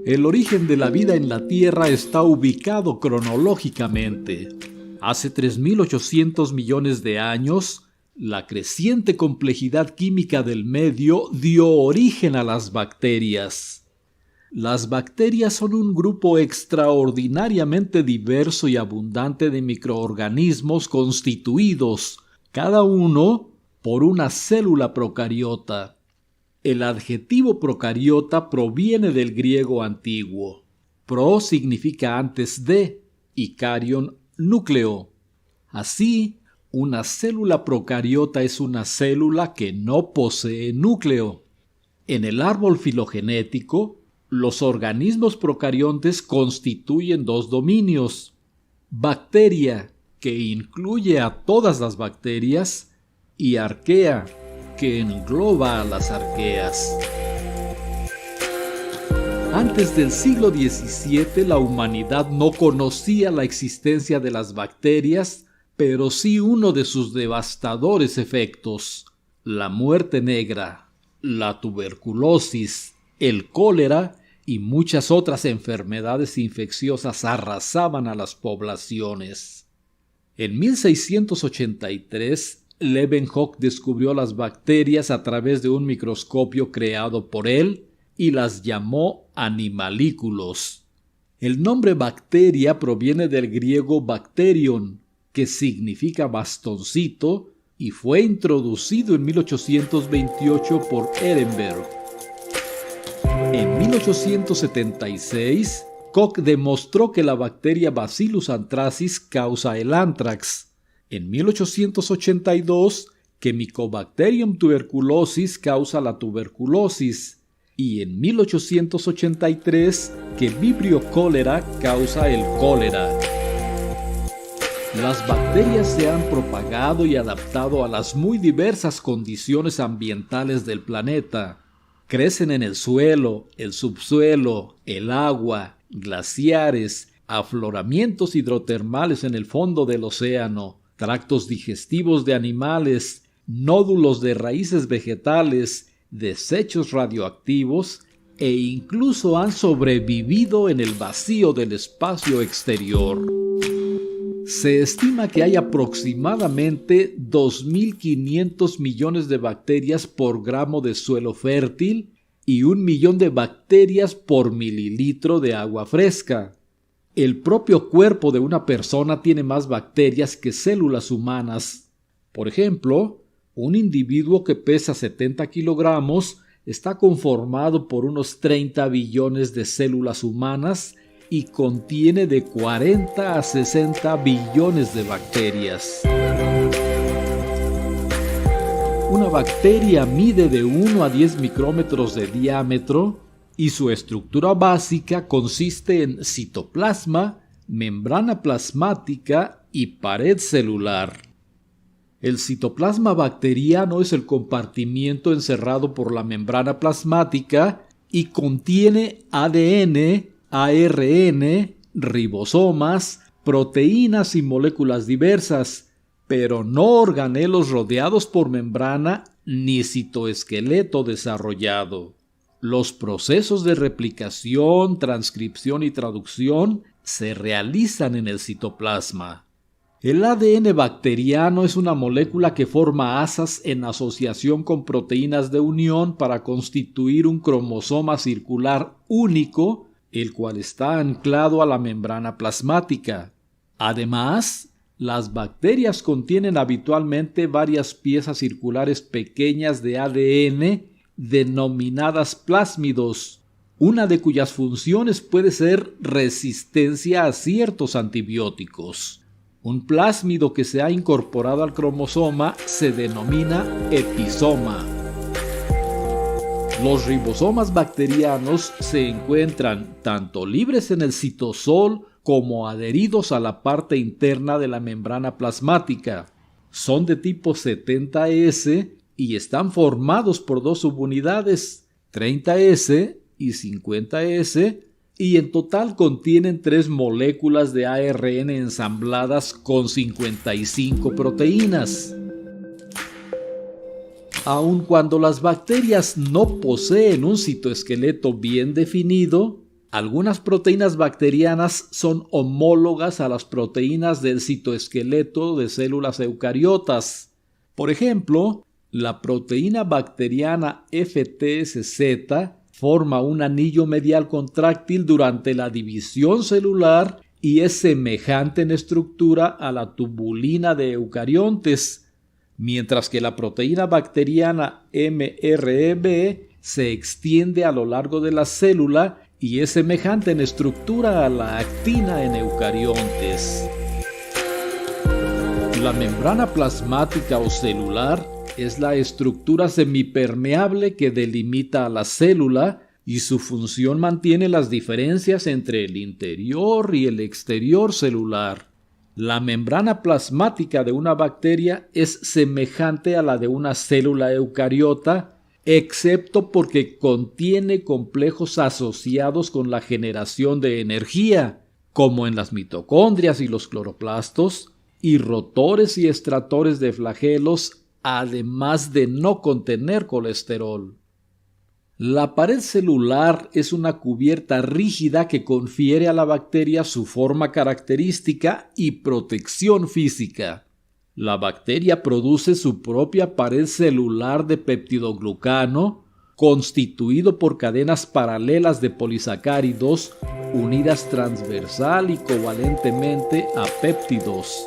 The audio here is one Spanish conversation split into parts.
El origen de la vida en la Tierra está ubicado cronológicamente. Hace 3.800 millones de años, la creciente complejidad química del medio dio origen a las bacterias. Las bacterias son un grupo extraordinariamente diverso y abundante de microorganismos constituidos, cada uno por una célula procariota. El adjetivo procariota proviene del griego antiguo. Pro significa antes de y carion, núcleo. Así, una célula procariota es una célula que no posee núcleo. En el árbol filogenético, los organismos procariontes constituyen dos dominios: bacteria, que incluye a todas las bacterias, y arquea, que engloba a las arqueas. Antes del siglo XVII, la humanidad no conocía la existencia de las bacterias, pero sí uno de sus devastadores efectos: la muerte negra, la tuberculosis, el cólera y muchas otras enfermedades infecciosas arrasaban a las poblaciones. En 1683, Leeuwenhoek descubrió las bacterias a través de un microscopio creado por él y las llamó animalículos. El nombre bacteria proviene del griego bacterion, que significa bastoncito, y fue introducido en 1828 por Ehrenberg. En 1876, Koch demostró que la bacteria Bacillus anthracis causa el anthrax. En 1882, que Mycobacterium tuberculosis causa la tuberculosis. Y en 1883, que Vibrio cholera causa el cólera. Las bacterias se han propagado y adaptado a las muy diversas condiciones ambientales del planeta. Crecen en el suelo, el subsuelo, el agua, glaciares, afloramientos hidrotermales en el fondo del océano, tractos digestivos de animales, nódulos de raíces vegetales, desechos radioactivos e incluso han sobrevivido en el vacío del espacio exterior. Se estima que hay aproximadamente 2.500 millones de bacterias por gramo de suelo fértil y 1 millón de bacterias por mililitro de agua fresca. El propio cuerpo de una persona tiene más bacterias que células humanas. Por ejemplo, un individuo que pesa 70 kilogramos está conformado por unos 30 billones de células humanas y contiene de 40 a 60 billones de bacterias. Una bacteria mide de 1 a 10 micrómetros de diámetro y su estructura básica consiste en citoplasma, membrana plasmática y pared celular. El citoplasma bacteriano es el compartimiento encerrado por la membrana plasmática y contiene ADN, ARN, ribosomas, proteínas y moléculas diversas, pero no organelos rodeados por membrana ni citoesqueleto desarrollado. Los procesos de replicación, transcripción y traducción se realizan en el citoplasma. El ADN bacteriano es una molécula que forma asas en asociación con proteínas de unión para constituir un cromosoma circular único, el cual está anclado a la membrana plasmática. Además, las bacterias contienen habitualmente varias piezas circulares pequeñas de ADN denominadas plásmidos, una de cuyas funciones puede ser resistencia a ciertos antibióticos. Un plásmido que se ha incorporado al cromosoma se denomina episoma. Los ribosomas bacterianos se encuentran tanto libres en el citosol como adheridos a la parte interna de la membrana plasmática. Son de tipo 70S y están formados por dos subunidades, 30S y 50S, y en total contienen 3 moléculas de ARN ensambladas con 55 proteínas. Aun cuando las bacterias no poseen un citoesqueleto bien definido, Algunas proteínas bacterianas son homólogas a las proteínas del citoesqueleto de células eucariotas. Por ejemplo, la proteína bacteriana FTSZ forma un anillo medial contráctil durante la división celular y es semejante en estructura a la tubulina de eucariontes, mientras que la proteína bacteriana MREB se extiende a lo largo de la célula y es semejante en estructura a la actina en eucariontes. La membrana plasmática o celular es la estructura semipermeable que delimita a la célula y su función mantiene las diferencias entre el interior y el exterior celular. La membrana plasmática de una bacteria es semejante a la de una célula eucariota, excepto porque contiene complejos asociados con la generación de energía, como en las mitocondrias y los cloroplastos, y rotores y estratores de flagelos, además de no contener colesterol. La pared celular es una cubierta rígida que confiere a la bacteria su forma característica y protección física. La bacteria produce su propia pared celular de peptidoglucano, constituido por cadenas paralelas de polisacáridos unidas transversal y covalentemente a péptidos.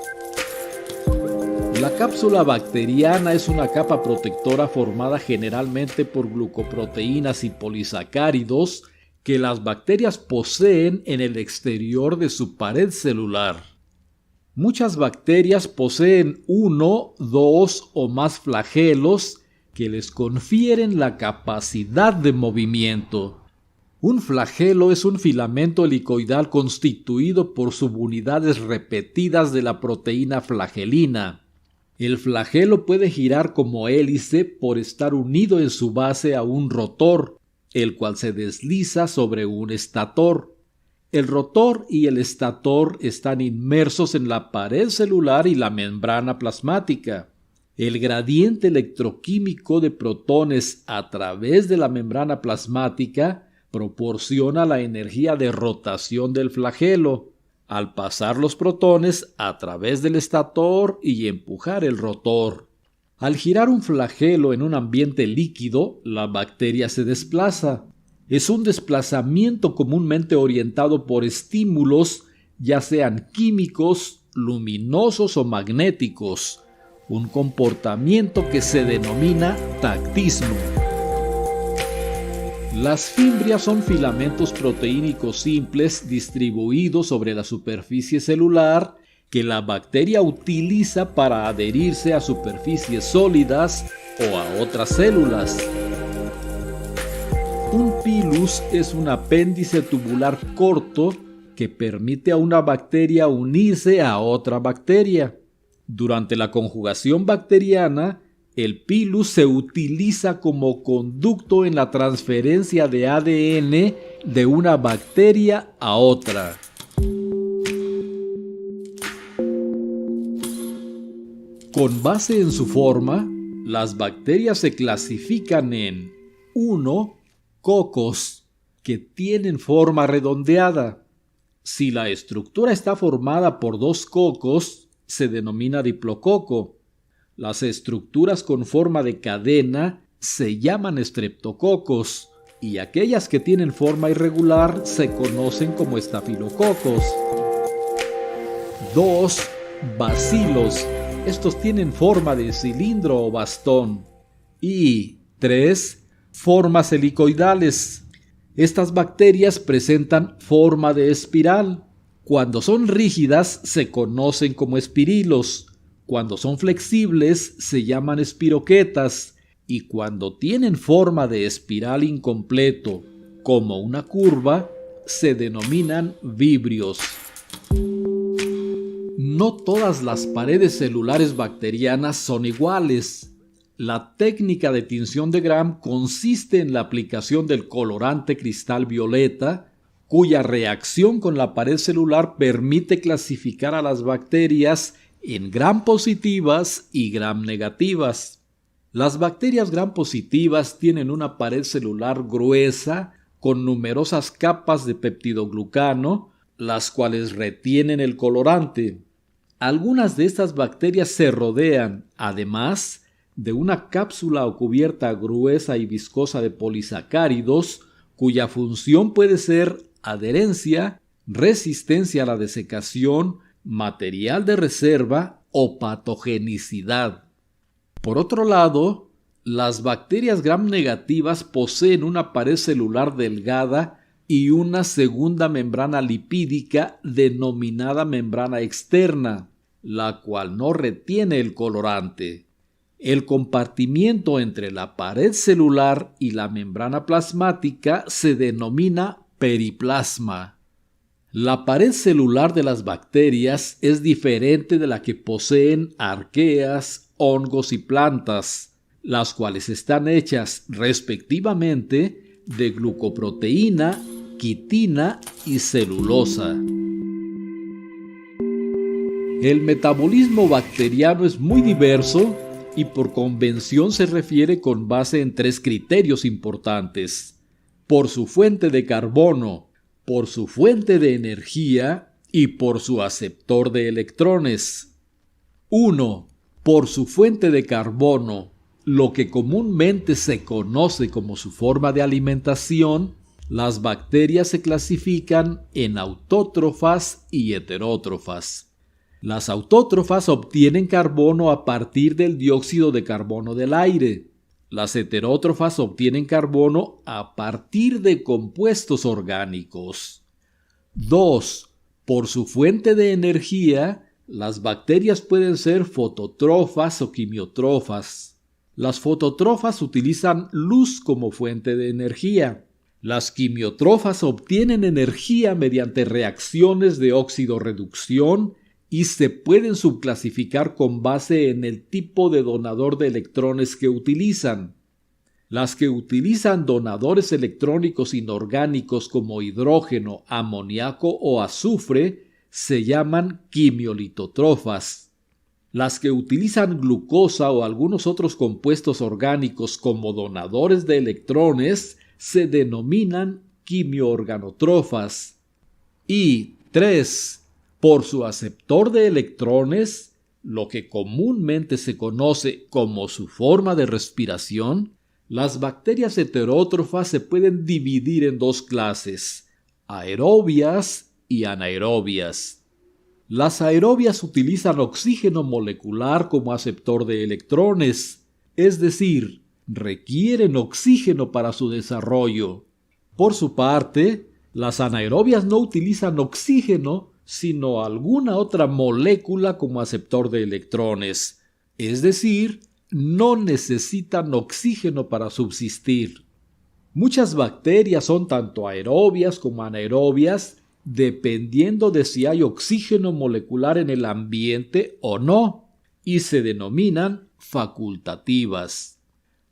La cápsula bacteriana es una capa protectora formada generalmente por glucoproteínas y polisacáridos que las bacterias poseen en el exterior de su pared celular. Muchas bacterias poseen uno, dos o más flagelos que les confieren la capacidad de movimiento. Un flagelo es un filamento helicoidal constituido por subunidades repetidas de la proteína flagelina. El flagelo puede girar como hélice por estar unido en su base a un rotor, el cual se desliza sobre un estator. El rotor y el estator están inmersos en la pared celular y la membrana plasmática. El gradiente electroquímico de protones a través de la membrana plasmática proporciona la energía de rotación del flagelo, al pasar los protones a través del estator y empujar el rotor. Al girar un flagelo en un ambiente líquido, la bacteria se desplaza. Es un desplazamiento comúnmente orientado por estímulos, ya sean químicos, luminosos o magnéticos, un comportamiento que se denomina tactismo. Las fimbrias son filamentos proteínicos simples distribuidos sobre la superficie celular que la bacteria utiliza para adherirse a superficies sólidas o a otras células. Un pilus es un apéndice tubular corto que permite a una bacteria unirse a otra bacteria. Durante la conjugación bacteriana, el pilus se utiliza como conducto en la transferencia de ADN de una bacteria a otra. Con base en su forma, las bacterias se clasifican en 1. Cocos, que tienen forma redondeada. Si la estructura está formada por dos cocos, se denomina diplococo. Las estructuras con forma de cadena se llaman estreptococos y aquellas que tienen forma irregular se conocen como estafilococos. 2. Bacilos. Estos tienen forma de cilindro o bastón. Y 3. Formas helicoidales. Estas bacterias presentan forma de espiral. Cuando son rígidas se conocen como espirilos. Cuando son flexibles se llaman espiroquetas y cuando tienen forma de espiral incompleto, como una curva, se denominan vibrios. No todas las paredes celulares bacterianas son iguales. La técnica de tinción de Gram consiste en la aplicación del colorante cristal violeta, cuya reacción con la pared celular permite clasificar a las bacterias en Gram positivas y Gram negativas. Las bacterias Gram positivas tienen una pared celular gruesa con numerosas capas de peptidoglucano, las cuales retienen el colorante. Algunas de estas bacterias se rodean, además, de una cápsula o cubierta gruesa y viscosa de polisacáridos, cuya función puede ser adherencia, resistencia a la desecación, material de reserva o patogenicidad. Por otro lado, las bacterias gram negativas poseen una pared celular delgada y una segunda membrana lipídica denominada membrana externa, la cual no retiene el colorante. El compartimiento entre la pared celular y la membrana plasmática se denomina periplasma. La pared celular de las bacterias es diferente de la que poseen arqueas, hongos y plantas, las cuales están hechas respectivamente de glucoproteína, quitina y celulosa. El metabolismo bacteriano es muy diverso y por convención se refiere con base en 3 criterios importantes: por su fuente de carbono, por su fuente de energía y por su aceptor de electrones. 1. Por su fuente de carbono, lo que comúnmente se conoce como su forma de alimentación. Las bacterias se clasifican en autótrofas y heterótrofas. Las autótrofas obtienen carbono a partir del dióxido de carbono del aire. Las heterótrofas obtienen carbono a partir de compuestos orgánicos. 2. Por su fuente de energía, las bacterias pueden ser fotótrofas o quimiotrofas. Las fotótrofas utilizan luz como fuente de energía. Las quimiotrofas obtienen energía mediante reacciones de óxido-reducción y se pueden subclasificar con base en el tipo de donador de electrones que utilizan. Las que utilizan donadores electrónicos inorgánicos como hidrógeno, amoníaco o azufre se llaman quimiolitotrofas. Las que utilizan glucosa o algunos otros compuestos orgánicos como donadores de electrones se denominan quimiorganotrofas. Y 3. Por su aceptor de electrones, lo que comúnmente se conoce como su forma de respiración, las bacterias heterótrofas se pueden dividir en 2 clases: aerobias y anaerobias. Las aerobias utilizan oxígeno molecular como aceptor de electrones, es decir, requieren oxígeno para su desarrollo. Por su parte, las anaerobias no utilizan oxígeno, sino alguna otra molécula como aceptor de electrones, es decir, no necesitan oxígeno para subsistir. Muchas bacterias son tanto aerobias como anaerobias, dependiendo de si hay oxígeno molecular en el ambiente o no, y se denominan facultativas.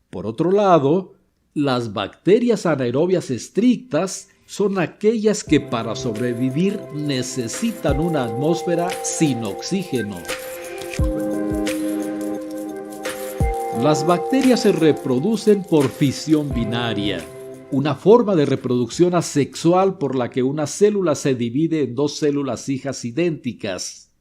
Por otro lado, las bacterias anaerobias estrictas son aquellas que para sobrevivir necesitan una atmósfera sin oxígeno. Las bacterias se reproducen por fisión binaria, una forma de reproducción asexual por la que una célula se divide en 2 células hijas idénticas.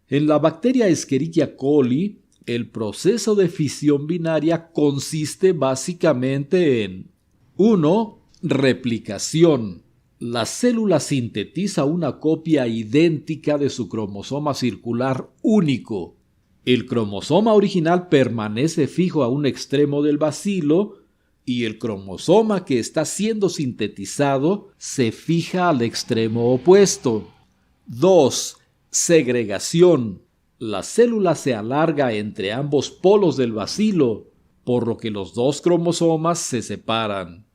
En la bacteria Escherichia coli, el proceso de fisión binaria consiste básicamente en 1. Replicación. La célula sintetiza una copia idéntica de su cromosoma circular único. El cromosoma original permanece fijo a un extremo del bacilo y el cromosoma que está siendo sintetizado se fija al extremo opuesto. 2. Segregación. La célula se alarga entre ambos polos del bacilo, por lo que los 2 cromosomas se separan.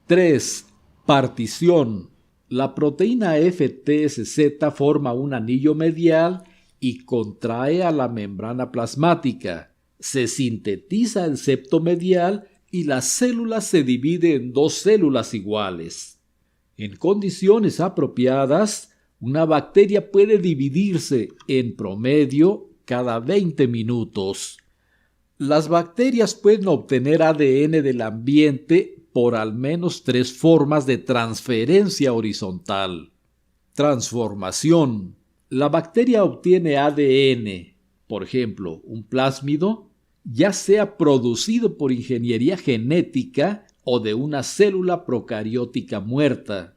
3. Partición. La proteína FTSZ forma un anillo medial y contrae a la membrana plasmática. Se sintetiza el septo medial y la célula se divide en 2 células iguales. En condiciones apropiadas, una bacteria puede dividirse en promedio cada 20 minutos. Las bacterias pueden obtener ADN del ambiente por al menos 3 formas de transferencia horizontal. Transformación. La bacteria obtiene ADN, por ejemplo, un plásmido, ya sea producido por ingeniería genética o de una célula procariótica muerta.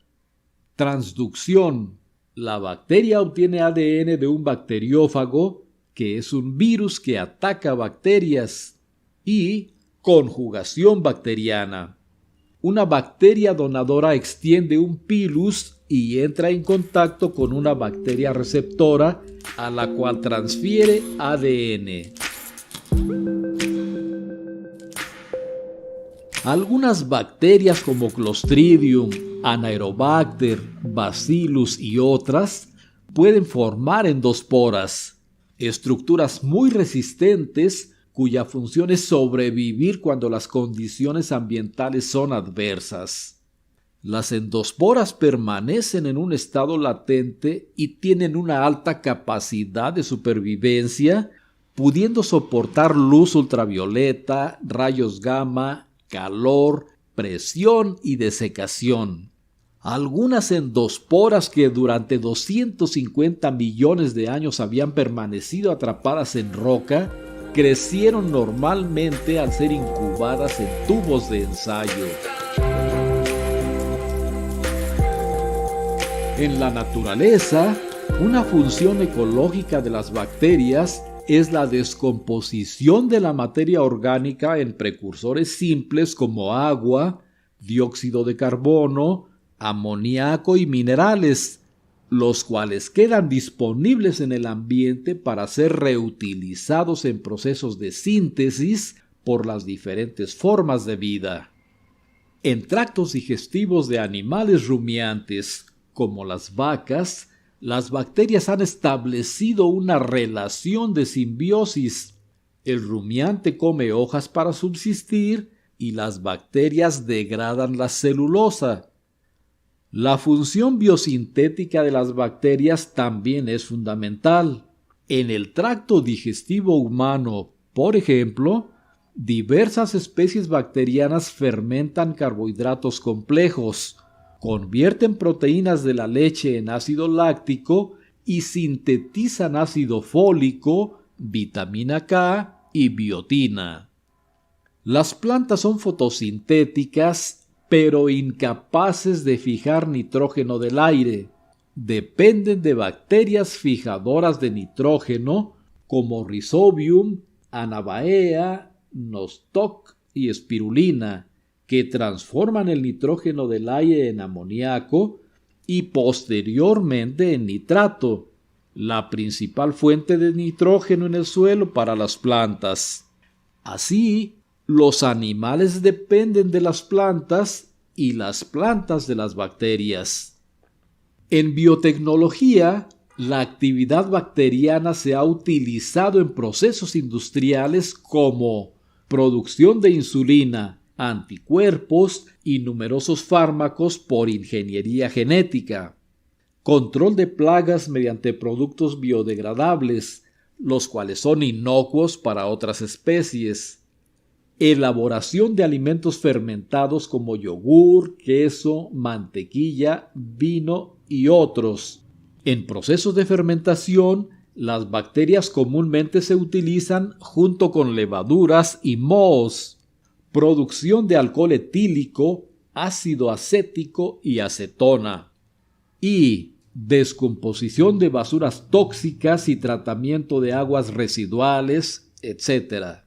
Transducción. La bacteria obtiene ADN de un bacteriófago, que es un virus que ataca bacterias. Y conjugación bacteriana. Una bacteria donadora extiende un pilus y entra en contacto con una bacteria receptora a la cual transfiere ADN. Algunas bacterias como Clostridium, Anaerobacter, Bacillus y otras pueden formar endosporas, estructuras muy resistentes cuya función es sobrevivir cuando las condiciones ambientales son adversas. Las endosporas permanecen en un estado latente y tienen una alta capacidad de supervivencia, pudiendo soportar luz ultravioleta, rayos gamma, calor, presión y desecación. Algunas endosporas que durante 250 millones de años habían permanecido atrapadas en roca, crecieron normalmente al ser incubadas en tubos de ensayo. En la naturaleza, una función ecológica de las bacterias es la descomposición de la materia orgánica en precursores simples como agua, dióxido de carbono, amoníaco y minerales, los cuales quedan disponibles en el ambiente para ser reutilizados en procesos de síntesis por las diferentes formas de vida. En tractos digestivos de animales rumiantes, como las vacas, las bacterias han establecido una relación de simbiosis. El rumiante come hojas para subsistir y las bacterias degradan la celulosa. La función biosintética de las bacterias también es fundamental. En el tracto digestivo humano, por ejemplo, diversas especies bacterianas fermentan carbohidratos complejos, convierten proteínas de la leche en ácido láctico y sintetizan ácido fólico, vitamina K y biotina. Las plantas son fotosintéticas, pero incapaces de fijar nitrógeno del aire. Dependen de bacterias fijadoras de nitrógeno como Rhizobium, Anabaea, Nostoc y Spirulina, que transforman el nitrógeno del aire en amoníaco y posteriormente en nitrato, la principal fuente de nitrógeno en el suelo para las plantas. Así, los animales dependen de las plantas y las plantas de las bacterias. En biotecnología, la actividad bacteriana se ha utilizado en procesos industriales como producción de insulina, anticuerpos y numerosos fármacos por ingeniería genética, control de plagas mediante productos biodegradables, los cuales son inocuos para otras especies, elaboración de alimentos fermentados como yogur, queso, mantequilla, vino y otros. En procesos de fermentación, las bacterias comúnmente se utilizan junto con levaduras y mohos. Producción de alcohol etílico, ácido acético y acetona. Y descomposición de basuras tóxicas y tratamiento de aguas residuales, etc.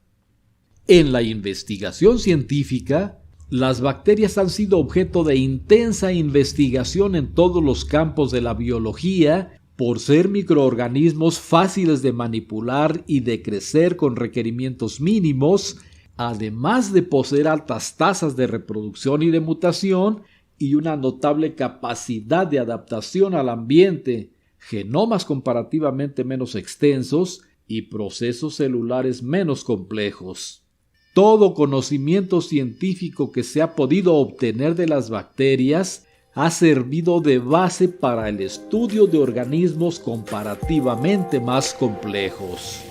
En la investigación científica, las bacterias han sido objeto de intensa investigación en todos los campos de la biología por ser microorganismos fáciles de manipular y de crecer con requerimientos mínimos, además de poseer altas tasas de reproducción y de mutación y una notable capacidad de adaptación al ambiente, genomas comparativamente menos extensos y procesos celulares menos complejos. Todo conocimiento científico que se ha podido obtener de las bacterias ha servido de base para el estudio de organismos comparativamente más complejos.